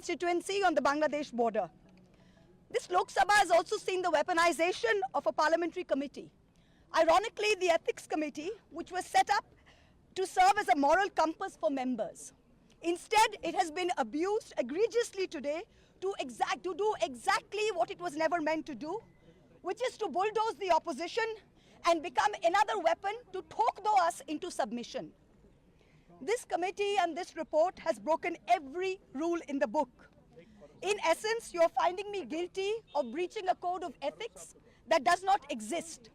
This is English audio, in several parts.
constituency on the Bangladesh border. This Lok Sabha has also seen the weaponization of a parliamentary committee. Ironically, the Ethics Committee, which was set up to serve as a moral compass for members. Instead, it has been abused egregiously today to do exactly what it was never meant to do, which is to bulldoze the opposition and become another weapon to talk us into submission. This committee and this report has broken every rule in the book. In essence, you're finding me guilty of breaching a code of ethics that does not exist.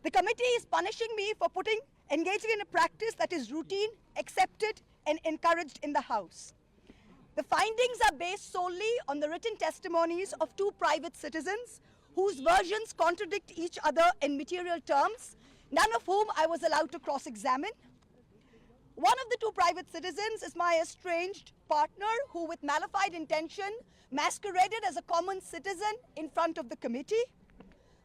The committee is punishing me for engaging in a practice that is routine, accepted, and encouraged in the House. The findings are based solely on the written testimonies of two private citizens whose versions contradict each other in material terms, none of whom I was allowed to cross-examine. One of the two private citizens is my estranged partner who, with malified intention, masqueraded as a common citizen in front of the committee.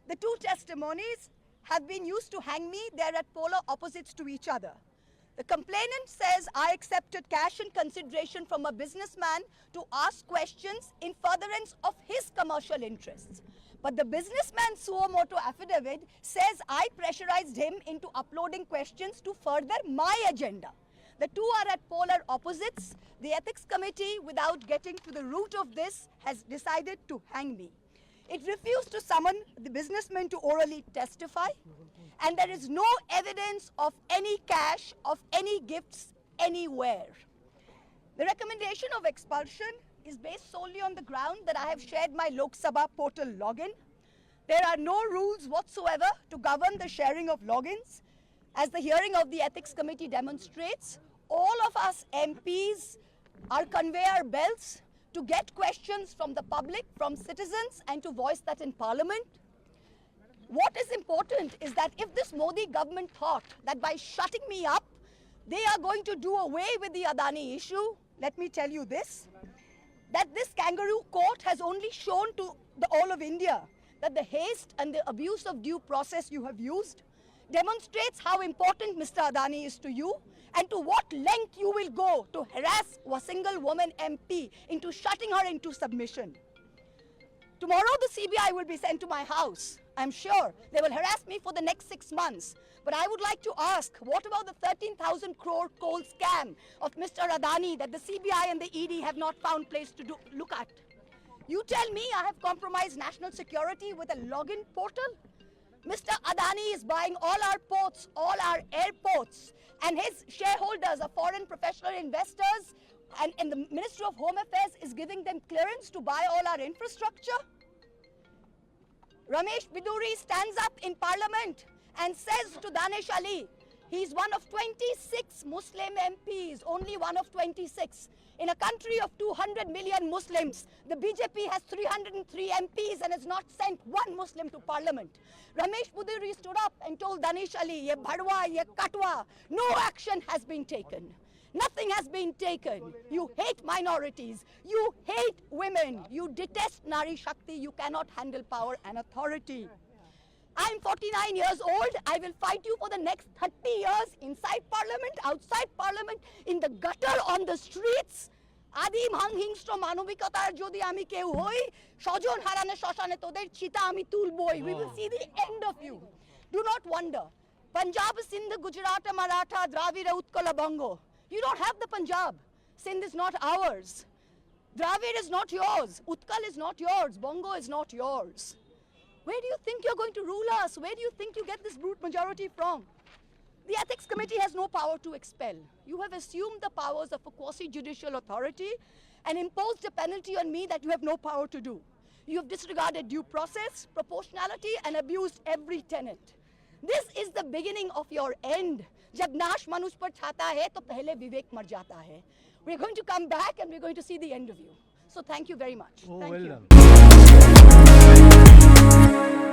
The two testimonies have been used to hang me. They're at polar opposites to each other. The complainant says I accepted cash and consideration from a businessman to ask questions in furtherance of his commercial interests. But the businessman's suo motu affidavit says I pressurized him into uploading questions to further my agenda. The two are at polar opposites. The Ethics Committee, without getting to the root of this, has decided to hang me. It refused to summon the businessman to orally testify, and there is no evidence of any cash, of any gifts anywhere. The recommendation of expulsion is based solely on the ground that I have shared my Lok Sabha portal login. There are no rules whatsoever to govern the sharing of logins. As the hearing of the Ethics Committee demonstrates, all of us MPs are conveyor belts to get questions from the public, from citizens, and to voice that in Parliament. What is important is that if this Modi government thought that by shutting me up, they are going to do away with the Adani issue, let me tell you this, that this kangaroo court has only shown to the all of India that the haste and the abuse of due process you have used demonstrates how important Mr. Adani is to you and to what length you will go to harass a single woman MP into shutting her into submission. Tomorrow the CBI will be sent to my house. I'm sure they will harass me for the next 6 months. But I would like to ask, what about the 13,000 crore coal scam of Mr. Adani that the CBI and the ED have not found place to look at? You tell me I have compromised national security with a login portal? Mr. Adani is buying all our ports, all our airports, and his shareholders are foreign professional investors, and the Ministry of Home Affairs is giving them clearance to buy all our infrastructure. Ramesh Biduri stands up in Parliament and says to Danish Ali, he's one of 26 Muslim MPs, only one of 26. In a country of 200 million Muslims, the BJP has 303 MPs and has not sent one Muslim to Parliament. Ramesh Biduri stood up and told Danish Ali, ye bhadwa, ye katwa, no action has been taken. Nothing has been taken. You hate minorities. You hate women. You detest Nari Shakti. You cannot handle power and authority. I'm 49 years old. I will fight you for the next 30 years inside Parliament, outside Parliament, in the gutter, on the streets. Adim hanghingstra manobikatar jodi ami keu hoi, shojon harane shoshane toder chita ami tulboi. We will see the end of you. Do not wonder. Punjab, Sindh, Gujarat, Maratha, Dravida, Utkala, Bongo. You don't have the Punjab. Sindh is not ours. Dravid is not yours. Utkal is not yours. Bongo is not yours. Where do you think you're going to rule us? Where do you think you get this brute majority from? The Ethics Committee has no power to expel. You have assumed the powers of a quasi-judicial authority and imposed a penalty on me that you have no power to do. You have disregarded due process, proportionality, and abused every tenet. This is the beginning of your end. जब नाश मनुष्य पर छाता है तो पहले विवेक मर जाता है. We're going to come back and we're going to see the end of you. So thank you very much. Oh, thank well you. Done.